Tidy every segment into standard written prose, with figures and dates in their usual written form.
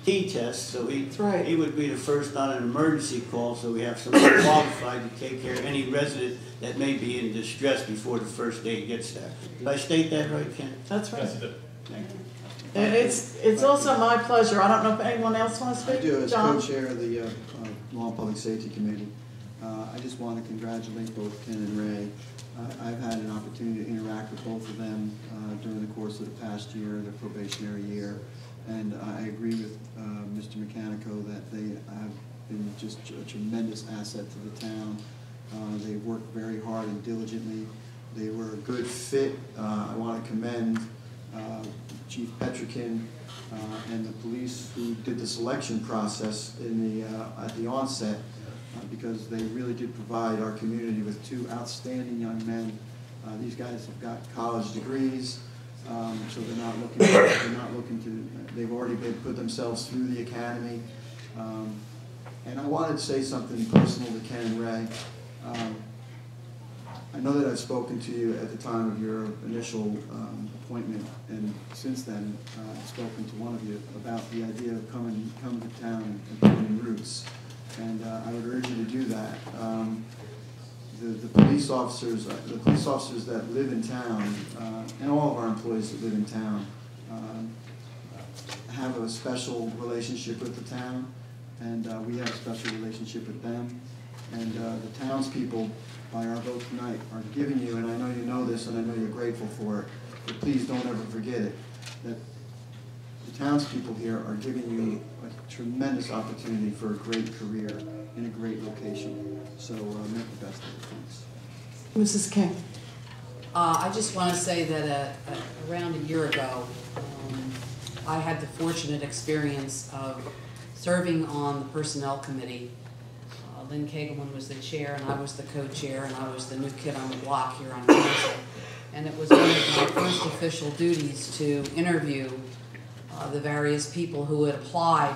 T test, so right. he would be the first on an emergency call, so we have someone qualified to take care of any resident that may be in distress before the first aid gets there. Did I state that right, Ken? That's right. Yes, you did. Thank you. And it's also my pleasure. I don't know if anyone else wants to speak. I do, as John? co-chair of the Law and Public Safety Committee. I just want to congratulate both Ken and Ray. I've had an opportunity to interact with both of them during the course of the past year, the probationary year. And I agree with Mr. Mechanico that they have been just a tremendous asset to the town. They worked very hard and diligently. They were a good fit. I want to commend Chief Petrikin and the police who did the selection process in at the onset because they really did provide our community with two outstanding young men. These guys have got college degrees. So they're not looking to, they've already put themselves through the academy. And I wanted to say something personal to Ken and Ray. I know that I've spoken to you at the time of your initial appointment, and since then I've spoken to one of you about the idea of coming to town and putting roots. And I would urge you to do that. The police officers that live in town, and all of our employees that live in town, have a special relationship with the town, and we have a special relationship with them. And the townspeople, by our vote tonight, are giving you, and I know you know this, and I know you're grateful for it, but please don't ever forget it, that the townspeople here are giving you a tremendous opportunity for a great career in a great location. So make the best of it, thanks. Mrs. King. I just want to say that around a year ago, I had the fortunate experience of serving on the Personnel Committee. Lynn Kagelman was the chair, and I was the co-chair, and I was the new kid on the block here on council. And it was one of my first official duties to interview the various people who had applied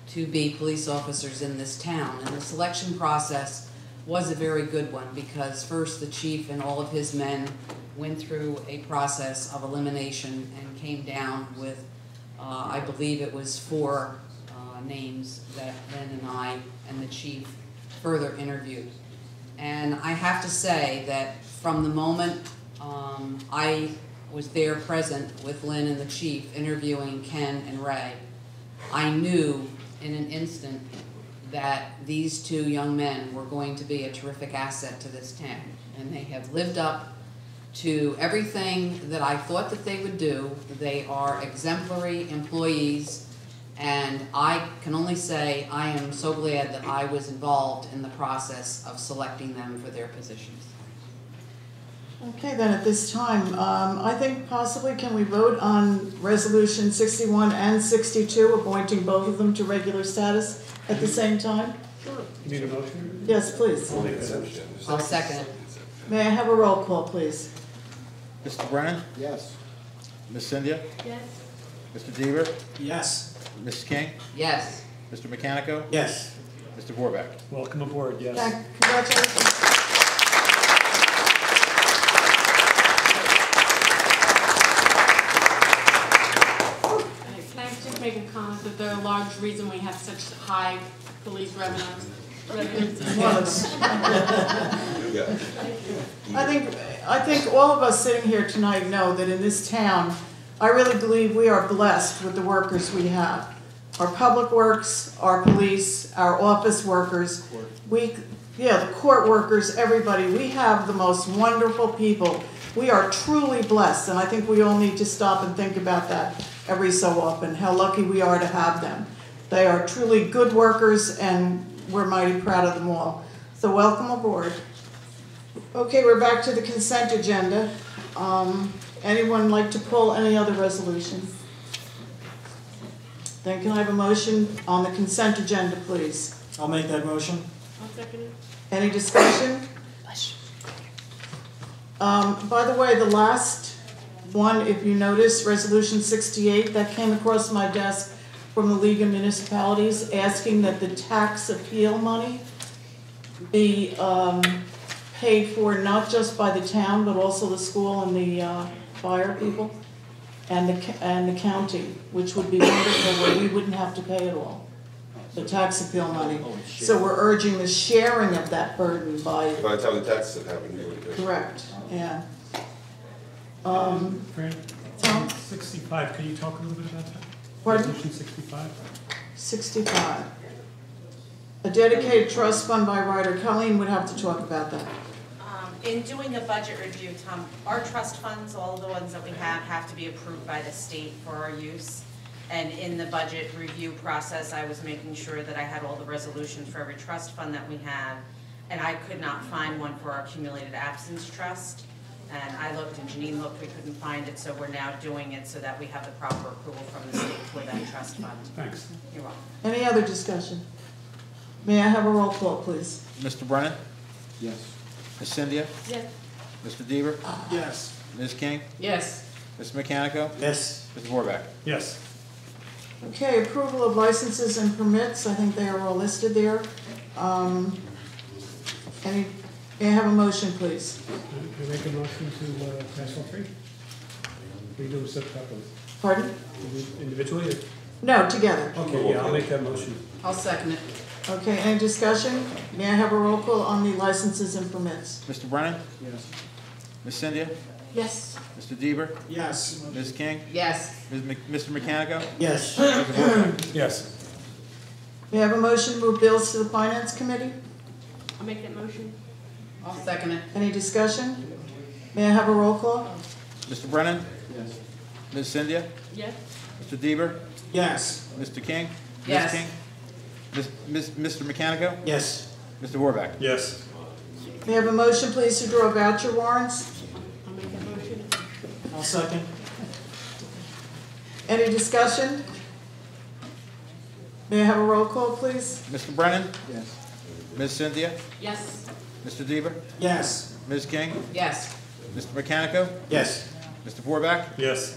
to be police officers in this town. And the selection process was a very good one because first the chief and all of his men went through a process of elimination and came down with, I believe it was 4 names that Lynn and I and the chief further interviewed. And I have to say that from the moment I was there present with Lynn and the chief interviewing Ken and Ray, I knew in an instant that these 2 young men were going to be a terrific asset to this town. And they have lived up to everything that I thought that they would do. They are exemplary employees, and I can only say I am so glad that I was involved in the process of selecting them for their positions. Okay, then at this time, I think possibly can we vote on Resolution 61 and 62, appointing both of them to regular status at the same time? Sure. You need a motion? Yes, please. I'll second it. May I have a roll call, please? Mr. Brennan? Yes. Ms. Cynthia? Yes. Mr. Deaver? Yes. Mrs. King? Yes. Mr. Mechanico? Yes. Mr. Vorbeck? Welcome aboard, yes. Congratulations. Can I just make a comment that they're a large reason we have such high police revenues? I think all of us sitting here tonight know that in this town, I really believe we are blessed with the workers we have. Our public works, our police, our office workers, the court workers, everybody. We have the most wonderful people. We are truly blessed, and I think we all need to stop and think about that every so often, how lucky we are to have them. They are truly good workers, and we're mighty proud of them all. So welcome aboard. Okay, we're back to the consent agenda. Anyone like to pull any other resolution? Then can I have a motion on the consent agenda, please? I'll make that motion. I'll second it. Any discussion? By the way, the last one, if you notice, Resolution 68, that came across my desk from the League of Municipalities asking that the tax appeal money be paid for not just by the town, but also the school and the fire people. and the county, which would be wonderful, where we wouldn't have to pay it all, the tax appeal money. So we're urging the sharing of that burden by, By the time the taxes have happened, you would have. correct, yeah. Fran, Tom? 65, can you talk a little bit about that? Pardon? Resolution 65? 65. A dedicated trust fund by Ryder. Colleen would have to talk about that. In doing a budget review, Tom, our trust funds, all the ones that we have to be approved by the state for our use. And in the budget review process, I was making sure that I had all the resolutions for every trust fund that we have. And I could not find one for our accumulated absence trust. And I looked and Janine looked, we couldn't find it, so we're now doing it so that we have the proper approval from the state for that trust fund. Thanks. You're welcome. Any other discussion? May I have a roll call, please? Mr. Brennan? Yes. Ms. Cynthia? Yes. Mr. Deaver? Yes. Ms. King? Yes. Mr. Mechanico? Yes. Mr. Voorback? Yes. Okay, approval of licenses and permits, I think they are all listed there. May I have a motion, please? Can I make a motion to pass all three? We do separately. Pardon? Individually? No, together. Okay, yeah, I'll make that motion. I'll second it. Okay, any discussion? May I have a roll call on the licenses and permits? Mr. Brennan? Yes. Ms. Cynthia? Yes. Mr. Deaver? Yes. Ms. King? Yes. Mr. Mechanico? Yes. Mr. Voorback? Yes. May I have a motion to move bills to the finance committee? I'll make that motion. I'll second it. Any discussion? May I have a roll call? Mr. Brennan? Yes. Ms. Cynthia? Yes. Mr. Deaver? Yes. Mr. King? Yes. Ms. King? Mr. Mechanico? Yes. Mr. Voorback? Yes. May I have a motion, please, to draw voucher warrants? I'll make that motion. I'll second. Any discussion? May I have a roll call, please? Mr. Brennan? Yes. Ms. Cynthia? Yes. Mr. Deaver? Yes. Ms. King? Yes. Mr. Mechanico? Yes. Mr. Voorback? Yes.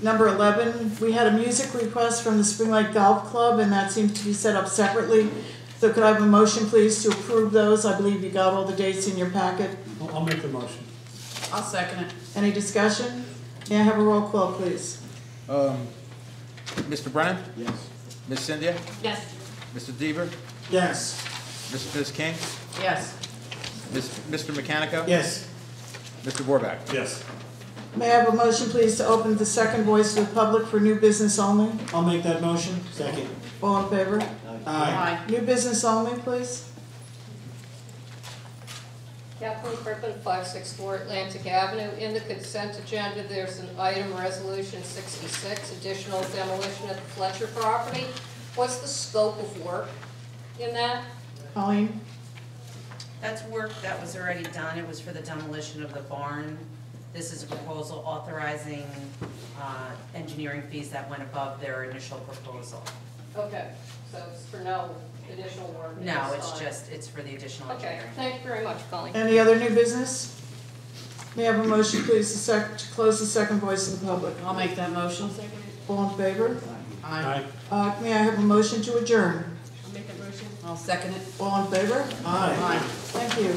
Number 11, we had a music request from the Spring Lake Golf Club, and that seems to be set up separately. So could I have a motion, please, to approve those? I believe you got all the dates in your packet. I'll make the motion. I'll second it. Any discussion? May I have a roll call, please? Mr. Brennan? Yes. Ms. Cynthia? Yes. Mr. Deaver? Yes. Ms. King? Yes. Mr. Mechanico? Yes. Mr. Voorback? Yes. May I have a motion, please, to open the second voice to the public for new business only? I'll make that motion. Second. All in favor? Aye. New business only, please? Kathleen Crippen, 564 Atlantic Avenue. In the consent agenda, there's an item, Resolution 66, additional demolition at the Fletcher property. What's the scope of work in that? Colleen? That's work that was already done. It was for the demolition of the barn. This is a proposal authorizing engineering fees that went above their initial proposal. Okay, so it's for no additional work? No, it's for the additional Okay, engineering. thank you very much, Colleen. Any other new business? May I have a motion, please, to close the second voice of the public? I'll make that motion. Second it. All in favor? Aye. May I have a motion to adjourn? I'll make that motion. I'll second it. All in favor? Aye. Aye. Thank you.